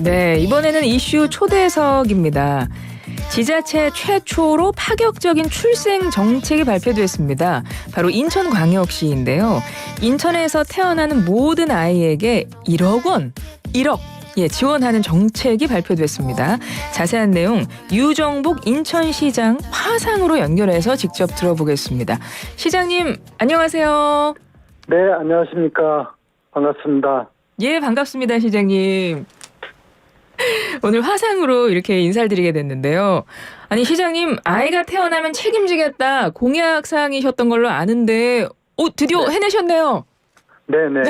네, 이번에는 이슈 초대석입니다. 지자체 최초로 파격적인 출생 정책이 발표됐습니다. 바로 인천광역시인데요. 인천에서 태어나는 모든 아이에게 1억 원, 1억 지원하는 정책이 발표됐습니다. 자세한 내용 유정복 인천시장 화상으로 연결해서 직접 들어보겠습니다. 시장님, 안녕하세요. 네, 안녕하십니까. 반갑습니다. 예, 반갑습니다, 시장님. 오늘 화상으로 이렇게 인사를 드리게 됐는데요. 아니, 시장님, 아이가 태어나면 책임지겠다 공약사항이셨던 걸로 아는데 드디어 네. 해내셨네요. 네네.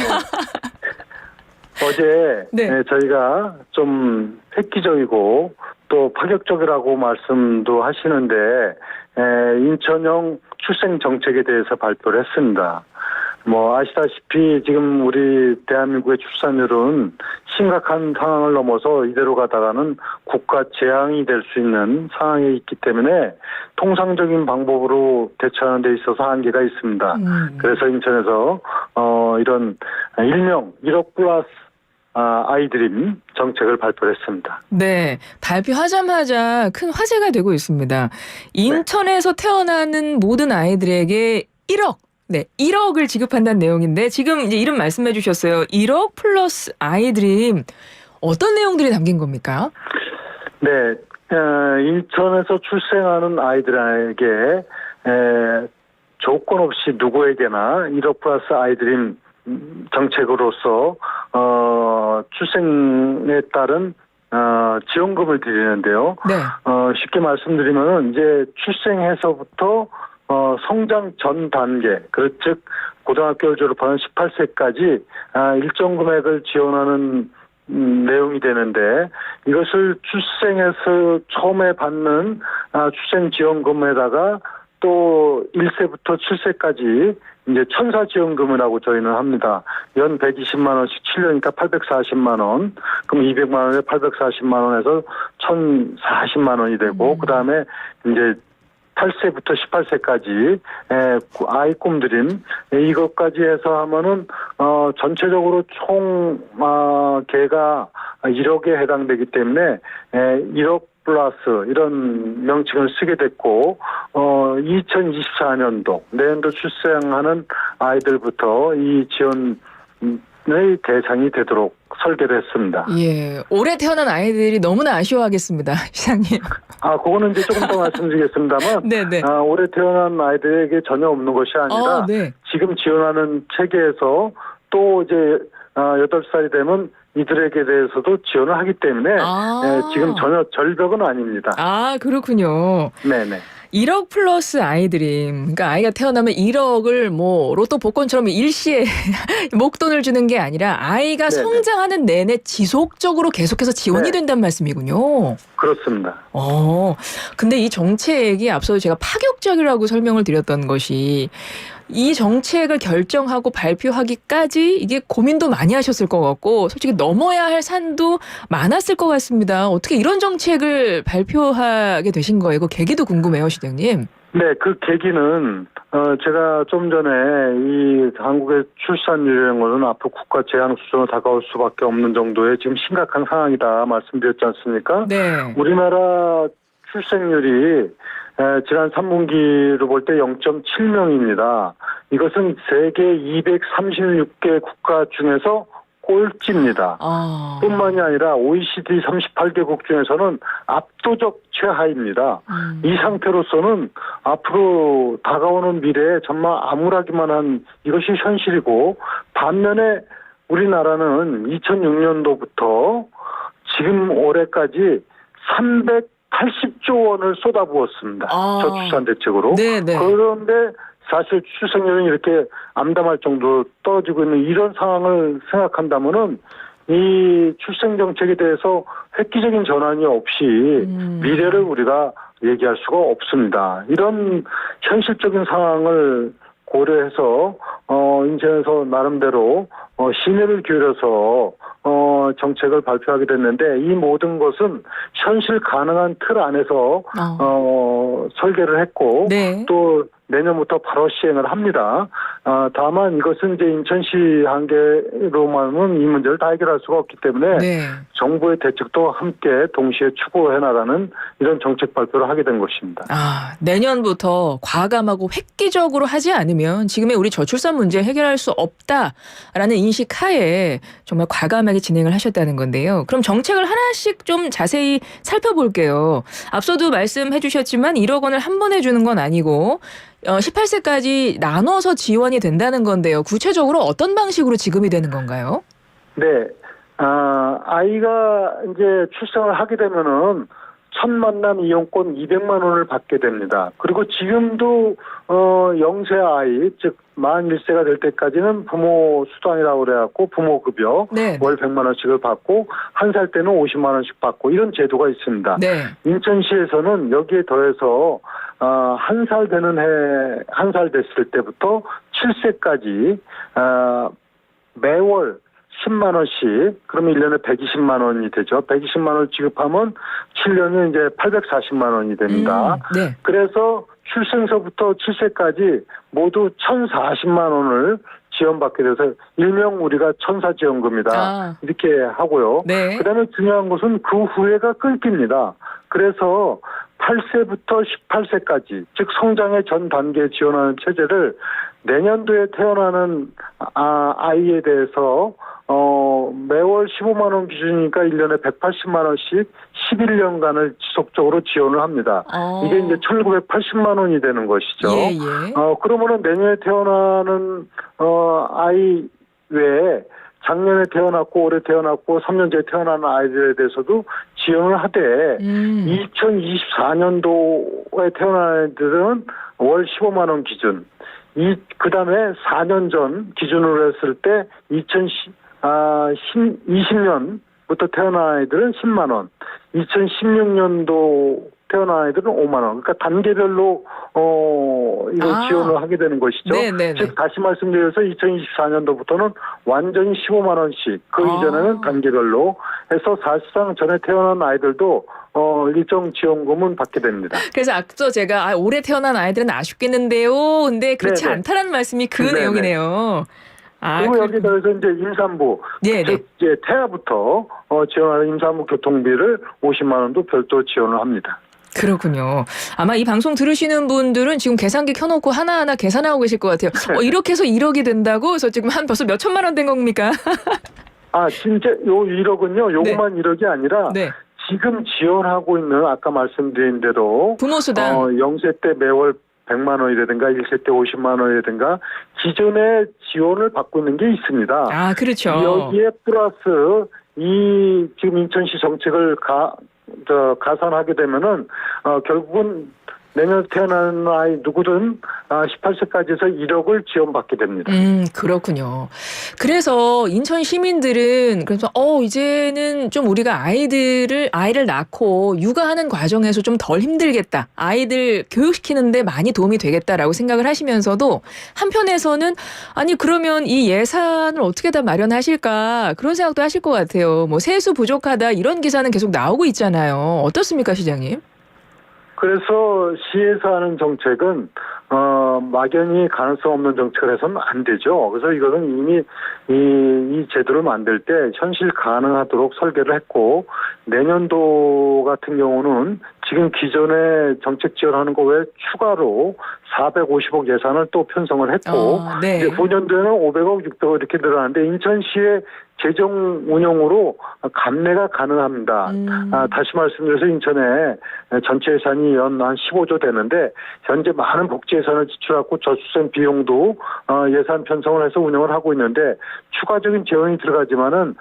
어제 네. 저희가 좀 획기적이고 또 파격적이라고 말씀도 하시는데 인천형 출생 정책에 대해서 발표를 했습니다. 아시다시피 지금 우리 대한민국의 출산율은 심각한 상황을 넘어서 이대로 가다가는 국가 재앙이 될 수 있는 상황에 있기 때문에 통상적인 방법으로 대처하는 데 있어서 한계가 있습니다. 그래서 인천에서 이런 일명 1억 플러스 아이드림 정책을 발표했습니다. 네, 발표하자마자 큰 화제가 되고 있습니다. 인천에서 태어나는 모든 아이들에게 1억. 네, 1억을 지급한다는 내용인데 지금 이제 이름 말씀해 주셨어요. 1억 플러스 아이드림. 어떤 내용들이 담긴 겁니까? 네, 인천에서 출생하는 아이들에게 조건 없이 누구에게나 1억 플러스 아이드림 정책으로서 출생에 따른 지원금을 드리는데요. 네. 쉽게 말씀드리면 이제 출생해서부터 성장 전 단계, 즉 고등학교를 졸업하는 18세까지 일정 금액을 지원하는 내용이 되는데 이것을 출생해서 처음에 받는 출생지원금에다가 또 1세부터 7세까지 이제 천사지원금이라고 저희는 합니다. 연 120만 원씩 7년이니까 840만 원, 그럼 200만 원에 840만 원에서 1,040만 원이 되고 그다음에 이제 8세부터 18세까지 아이 꿈드림 이것까지 해서 하면은 전체적으로 총 개가 1억에 해당되기 때문에 1억 플러스 이런 명칭을 쓰게 됐고 2024년도 내년도 출생하는 아이들부터 이 지원의 대상이 되도록 설계를 했습니다. 예, 올해 태어난 아이들이 너무나 아쉬워하겠습니다, 시장님. 그거는 이제 조금 더 말씀드리겠습니다만, 네네. 올해 태어난 아이들에게 전혀 없는 것이 아니라, 네. 지금 지원하는 체계에서 또 이제 8살이 되면 이들에게 대해서도 지원을 하기 때문에 지금 전혀 절벽은 아닙니다. 그렇군요. 네네. 1억 플러스 아이드림. 그러니까 아이가 태어나면 1억을 로또 복권처럼 일시에 목돈을 주는 게 아니라 아이가 네네. 성장하는 내내 지속적으로 계속해서 지원이 네. 된다는 말씀이군요. 그렇습니다. 근데 이 정책이 앞서 제가 파격적이라고 설명을 드렸던 것이 이 정책을 결정하고 발표하기까지 이게 고민도 많이 하셨을 것 같고 솔직히 넘어야 할 산도 많았을 것 같습니다. 어떻게 이런 정책을 발표하게 되신 거예요? 그 계기도 궁금해요, 시장님. 네, 그 계기는 제가 좀 전에 이 한국의 출산율은 앞으로 국가 재앙 수준으로 다가올 수밖에 없는 정도의 지금 심각한 상황이다 말씀드렸지 않습니까? 네. 우리나라 출생률이 지난 3분기로 볼 때 0.7명입니다. 이것은 세계 236개 국가 중에서 꼴찌입니다. 뿐만이 아니라 OECD 38개국 중에서는 압도적 최하입니다. 이 상태로서는 앞으로 다가오는 미래에 정말 암울하기만 한 이것이 현실이고 반면에 우리나라는 2006년도부터 지금 올해까지 380조 원을 쏟아부었습니다. 저출산 대책으로. 네네. 그런데 사실 출생률은 이렇게 암담할 정도로 떨어지고 있는 이런 상황을 생각한다면은 이 출생 정책에 대해서 획기적인 전환이 없이 미래를 우리가 얘기할 수가 없습니다. 이런 현실적인 상황을 고려해서 인천에서 나름대로 심혈을 기울여서 정책을 발표하게 됐는데 이 모든 것은 현실 가능한 틀 안에서 설계를 했고 또 내년부터 바로 시행을 합니다. 다만 이것은 이제 인천시 한계로만은 이 문제를 다 해결할 수가 없기 때문에 네. 정부의 대책도 함께 동시에 추구해 나가는 이런 정책 발표를 하게 된 것입니다. 내년부터 과감하고 획기적으로 하지 않으면 지금의 우리 저출산 문제 해결할 수 없다라는 인식 하에 정말 과감하게 진행을 하셨다는 건데요. 그럼 정책을 하나씩 좀 자세히 살펴볼게요. 앞서도 말씀해 주셨지만 1억 원을 한 번에 주는 건 아니고 18세까지 나눠서 지원이 된다는 건데요. 구체적으로 어떤 방식으로 지급이 되는 건가요? 네. 아이가 이제 출생을 하게 되면은 첫 만남 이용권 200만 원을 받게 됩니다. 그리고 지금도 0세 아이, 즉 만 1세가 될 때까지는 부모 수당이라고 그래갖고 부모 급여 네. 월 100만 원씩을 받고 1살 때는 50만 원씩 받고 이런 제도가 있습니다. 네. 인천시에서는 여기에 더해서 1살 되는 해, 1살 됐을 때부터 7세까지 매월 10만 원씩, 그러면 1년에 120만 원이 되죠. 120만 원을 지급하면 7년은 이제 840만 원이 됩니다. 네. 그래서 출생서부터 7세까지 모두 1,040만 원을 지원받게 돼서 일명 우리가 천사지원금이다. 이렇게 하고요. 네. 그다음에 중요한 것은 그 후회가 끊깁니다. 그래서 8세부터 18세까지, 즉 성장의 전 단계에 지원하는 체제를 내년도에 태어나는 아이에 대해서 매월 15만 원 기준이니까 1년에 180만 원씩 11년간을 지속적으로 지원을 합니다. 이게 이제 1,980만 원이 되는 것이죠. 예, 예. 그러면은 내년에 태어나는 아이 외에 작년에 태어났고 올해 태어났고 3년 전에 태어나는 아이들에 대해서도 지원을 하되 2024년도에 태어난 아이들은 월 15만 원 기준, 그다음에 4년 전 기준으로 했을 때 2020년부터 태어난 아이들은 10만 원, 2016년도 태어난 아이들은 5만 원. 그러니까 단계별로 이거 지원을 하게 되는 것이죠. 네네네. 즉 다시 말씀드려서 2024년도부터는 완전히 15만 원씩, 그 이전에는 단계별로 해서 사실상 전에 태어난 아이들도 일정 지원금은 받게 됩니다. 그래서 앞서 제가 올해 태어난 아이들은 아쉽겠는데요. 근데 그렇지 네네. 않다는 말씀이 그 네네. 내용이네요. 그리고 여기에 더해서 이제 임산부, 즉 이제 태아부터 지원하는 임산부 교통비를 50만 원도 별도 지원을 합니다. 그렇군요. 아마 이 방송 들으시는 분들은 지금 계산기 켜놓고 하나하나 계산하고 계실 것 같아요. 이렇게 해서 1억이 된다고? 그래서 지금 벌써 몇 천만 원 된 겁니까? 진짜 요 1억은요, 요것만 1억이 아니라 지금 지원하고 있는 아까 말씀드린 대로 부모 수당 0세 때 매월 100만 원이라든가 1세 때 50만 원이라든가 기존에 지원을 받고 있는 게 있습니다. 그렇죠. 여기에 플러스 이 지금 인천시 정책을 가산하게 되면은 결국은 내년 태어나는 아이 누구든 18세까지 해서 1억을 지원받게 됩니다. 그렇군요. 그래서 인천 시민들은 그래서 이제는 좀 우리가 아이를 낳고 육아하는 과정에서 좀 덜 힘들겠다. 아이들 교육시키는데 많이 도움이 되겠다라고 생각을 하시면서도 한편에서는 아니 그러면 이 예산을 어떻게 다 마련하실까 그런 생각도 하실 것 같아요. 뭐 세수 부족하다 이런 기사는 계속 나오고 있잖아요. 어떻습니까, 시장님? 그래서 시에서 하는 정책은 막연히 가능성 없는 정책을 해서는 안 되죠. 그래서 이것은 이미 이 제도를 만들 때 현실 가능하도록 설계를 했고, 내년도 같은 경우는 지금 기존에 정책 지원하는 거 외에 추가로 450억 예산을 또 편성을 했고, 이제 9년도에는 500억, 600억 이렇게 늘어나는데 인천시의 재정 운영으로 감내가 가능합니다. 다시 말씀드려서 인천에 전체 예산이 연 한 15조 되는데 현재 많은 복지 예산을 지출하고 저출생 비용도 예산 편성을 해서 운영을 하고 있는데 추가적인 지원이 들어가지만은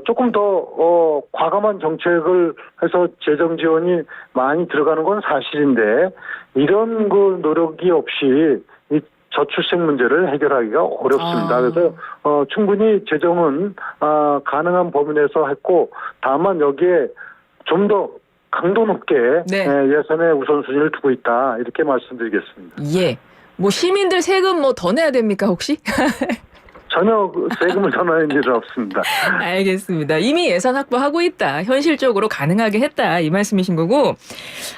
조금 더 과감한 정책을 해서 재정 지원이 많이 들어가는 건 사실인데 이런 그 노력이 없이 이 저출생 문제를 해결하기가 어렵습니다. 그래서 충분히 재정은 가능한 범위 내에서 했고, 다만 여기에 좀 더 강도 높게 예산의 우선순위를 두고 있다, 이렇게 말씀드리겠습니다. 뭐 시민들 세금 더 내야 됩니까 혹시? 전혀 세금을 전하는 일은 없습니다. 알겠습니다. 이미 예산 확보하고 있다. 현실적으로 가능하게 했다. 이 말씀이신 거고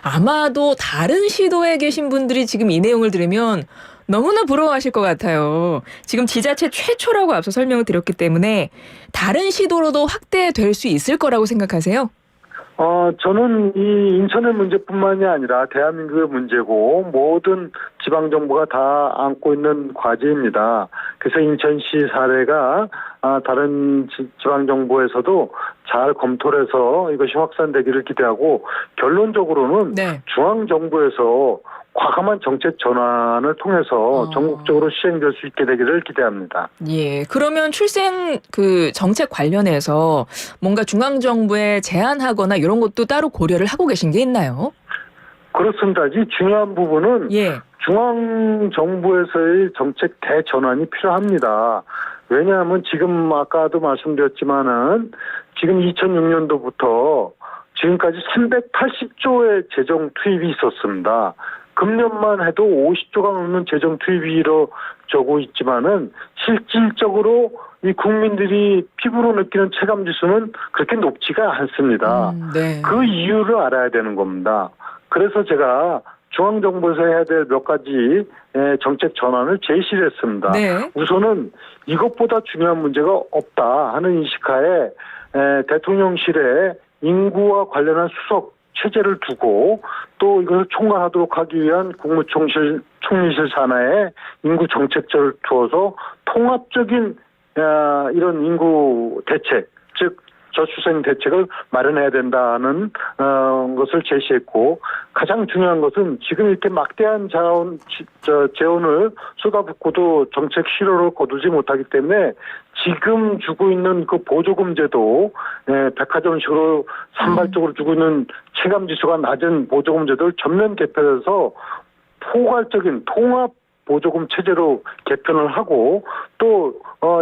아마도 다른 시도에 계신 분들이 지금 이 내용을 들으면 너무나 부러워하실 것 같아요. 지금 지자체 최초라고 앞서 설명을 드렸기 때문에 다른 시도로도 확대될 수 있을 거라고 생각하세요? 저는 이 인천의 문제뿐만이 아니라 대한민국의 문제고 모든 지방정부가 다 안고 있는 과제입니다. 그래서 인천시 사례가 다른 지방정부에서도 잘 검토를 해서 이것이 확산되기를 기대하고 결론적으로는 네. 중앙정부에서 과감한 정책 전환을 통해서 전국적으로 시행될 수 있게 되기를 기대합니다. 예. 그러면 출생 그 정책 관련해서 뭔가 중앙정부에 제안하거나 이런 것도 따로 고려를 하고 계신 게 있나요? 그렇습니다. 이 중요한 부분은 예. 중앙정부에서의 정책 대전환이 필요합니다. 왜냐하면 지금 아까도 말씀드렸지만은 지금 2006년도부터 지금까지 380조의 재정 투입이 있었습니다. 금년만 해도 50조가 넘는 재정 투입이 이루어지고 있지만은 실질적으로 이 국민들이 피부로 느끼는 체감 지수는 그렇게 높지가 않습니다. 네. 그 이유를 알아야 되는 겁니다. 그래서 제가 중앙정부에서 해야 될 몇 가지 정책 전환을 제시를 했습니다. 네. 우선은 이것보다 중요한 문제가 없다 하는 인식하에 대통령실에 인구와 관련한 수석 체제를 두고 또 이것을 총괄하도록 하기 위한 국무총리실 산하에 인구 정책제를 두어서 통합적인 이런 인구 대책, 즉 저출생 대책을 마련해야 된다는 것을 제시했고 가장 중요한 것은 지금 이렇게 막대한 재원을 쏟아붓고도 정책 실효를 거두지 못하기 때문에 지금 주고 있는 그 보조금 제도, 백화점식으로 산발적으로 주고 있는 체감지수가 낮은 보조금 제도를 전면 개편해서 포괄적인 통합 보조금 체제로 개편을 하고 또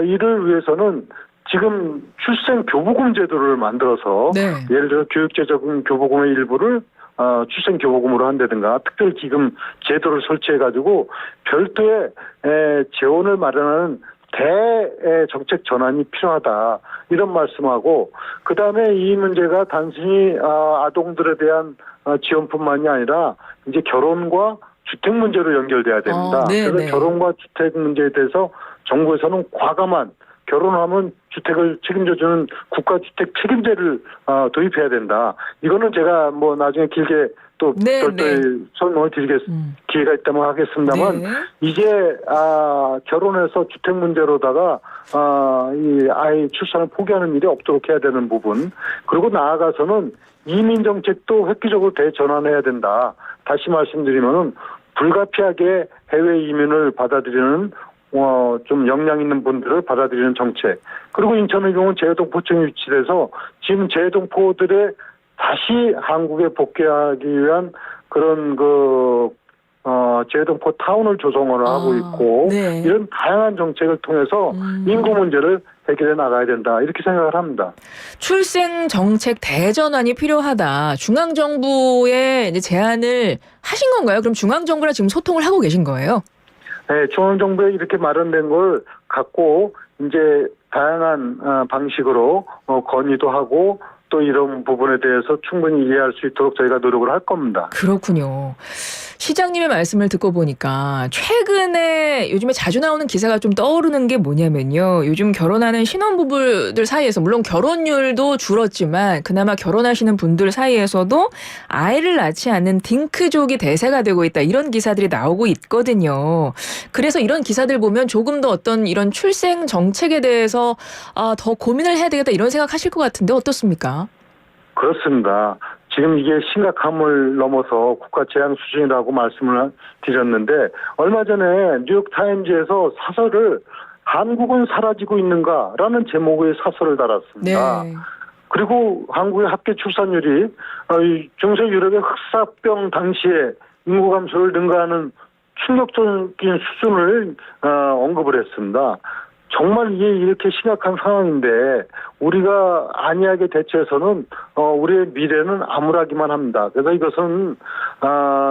이를 위해서는 지금 출생 교부금 제도를 만들어서 네. 예를 들어 교육재적인 교부금의 일부를 출생 교부금으로 한다든가 특별 기금 제도를 설치해가지고 별도의 재원을 마련하는 대정책 전환이 필요하다 이런 말씀하고 그 다음에 이 문제가 단순히 아동들에 대한 지원뿐만이 아니라 이제 결혼과 주택 문제로 연결돼야 됩니다. 네, 그래서 네. 결혼과 주택 문제에 대해서 정부에서는 과감한 결혼하면 주택을 책임져주는 국가주택 책임제를 도입해야 된다. 이거는 제가 뭐 나중에 길게 또 네, 별도의 설명을 기회가 있다면 하겠습니다만 네. 이제 결혼해서 주택 문제로다가 이 아이 출산을 포기하는 일이 없도록 해야 되는 부분 그리고 나아가서는 이민 정책도 획기적으로 대전환해야 된다. 다시 말씀드리면은 불가피하게 해외 이민을 받아들이는 좀 역량 있는 분들을 받아들이는 정책. 그리고 인천의 경우는 제해동포청이 위치돼서 지금 제해동포들의 다시 한국에 복귀하기 위한 그런 제해동포 타운을 조성을 하고 있고 네. 이런 다양한 정책을 통해서 인구 문제를 해결해 나가야 된다. 이렇게 생각을 합니다. 출생 정책 대전환이 필요하다. 중앙정부에 이제 제안을 하신 건가요? 그럼 중앙정부랑 지금 소통을 하고 계신 거예요? 네, 중앙정부에 이렇게 마련된 걸 갖고 이제 다양한 방식으로 건의도 하고 또 이런 부분에 대해서 충분히 이해할 수 있도록 저희가 노력을 할 겁니다. 그렇군요. 시장님의 말씀을 듣고 보니까 최근에 요즘에 자주 나오는 기사가 좀 떠오르는 게 뭐냐면요. 요즘 결혼하는 신혼부부들 사이에서 물론 결혼율도 줄었지만 그나마 결혼하시는 분들 사이에서도 아이를 낳지 않는 딩크족이 대세가 되고 있다. 이런 기사들이 나오고 있거든요. 그래서 이런 기사들 보면 조금 더 어떤 이런 출생 정책에 대해서 더 고민을 해야 되겠다 이런 생각하실 것 같은데 어떻습니까? 그렇습니다. 지금 이게 심각함을 넘어서 국가 재앙 수준이라고 말씀을 드렸는데 얼마 전에 뉴욕타임즈에서 사설을 한국은 사라지고 있는가라는 제목의 사설을 달았습니다. 네. 그리고 한국의 합계 출산율이 중세 유럽의 흑사병 당시에 인구 감소를 능가하는 충격적인 수준을 언급을 했습니다. 정말 이게 이렇게 심각한 상황인데 우리가 안이하게 대처해서는 우리의 미래는 암울하기만 합니다. 그래서 이것은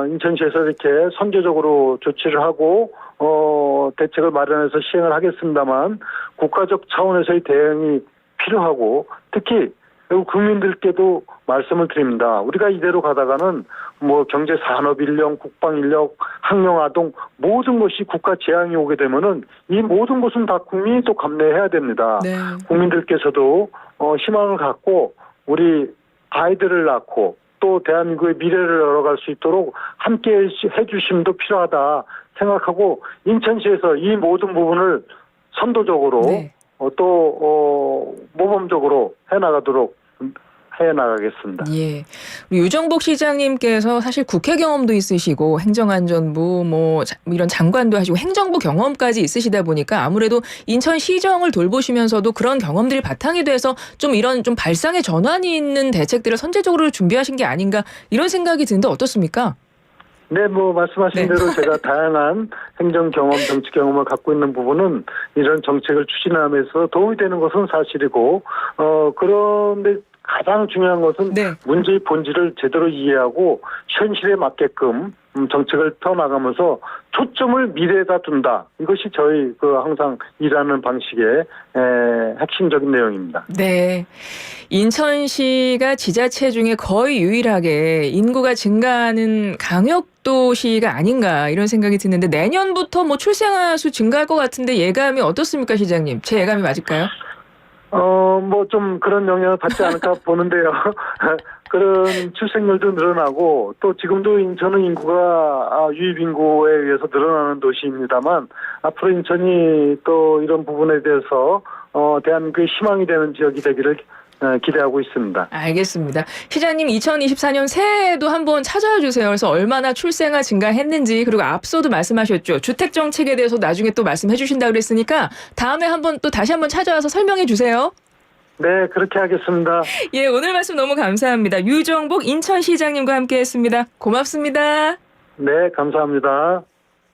인천시에서 이렇게 선제적으로 조치를 하고 대책을 마련해서 시행을 하겠습니다만 국가적 차원에서의 대응이 필요하고 특히 국민들께도 말씀을 드립니다. 우리가 이대로 가다가는 뭐 경제 산업 인력, 국방 인력, 학령 아동 모든 것이 국가 재앙이 오게 되면은 이 모든 것은 다 국민이 또 감내해야 됩니다. 네. 국민들께서도 희망을 갖고 우리 아이들을 낳고 또 대한민국의 미래를 열어갈 수 있도록 함께 해주심도 필요하다 생각하고 인천시에서 이 모든 부분을 선도적으로 네. 또 모범적으로 해나가겠습니다. 예. 우리 유정복 시장님께서 사실 국회 경험도 있으시고 행정안전부 뭐 이런 장관도 하시고 행정부 경험까지 있으시다 보니까 아무래도 인천시정을 돌보시면서도 그런 경험들이 바탕이 돼서 좀 이런 좀 발상의 전환이 있는 대책들을 선제적으로 준비하신 게 아닌가 이런 생각이 드는데 어떻습니까? 네, 뭐 말씀하신 네. 대로 제가 다양한 행정 경험, 정치 경험을 갖고 있는 부분은 이런 정책을 추진하면서 도움이 되는 것은 사실이고 그런데 가장 중요한 것은 네. 문제의 본질을 제대로 이해하고 현실에 맞게끔 정책을 펴나가면서 초점을 미래에다 둔다. 이것이 저희 항상 일하는 방식의 핵심적인 내용입니다. 네. 인천시가 지자체 중에 거의 유일하게 인구가 증가하는 강역도시가 아닌가 이런 생각이 드는데 내년부터 뭐 출생아 수 증가할 것 같은데 예감이 어떻습니까, 시장님? 제 예감이 맞을까요? 뭐 좀 그런 영향을 받지 않을까 보는데요. 그런 출생률도 늘어나고 또 지금도 인천은 인구가 유입 인구에 의해서 늘어나는 도시입니다만 앞으로 인천이 또 이런 부분에 대해서 대한민국의 희망이 되는 지역이 되기를 기대하고 있습니다. 알겠습니다. 시장님 2024년 새해에도 한번 찾아와 주세요. 그래서 얼마나 출생아 증가했는지 그리고 앞서도 말씀하셨죠. 주택 정책에 대해서 나중에 또 말씀해 주신다고 그랬으니까 다음에 한번 또 다시 한번 찾아와서 설명해 주세요. 네, 그렇게 하겠습니다. 예, 오늘 말씀 너무 감사합니다. 유정복 인천시장님과 함께했습니다. 고맙습니다. 네, 감사합니다.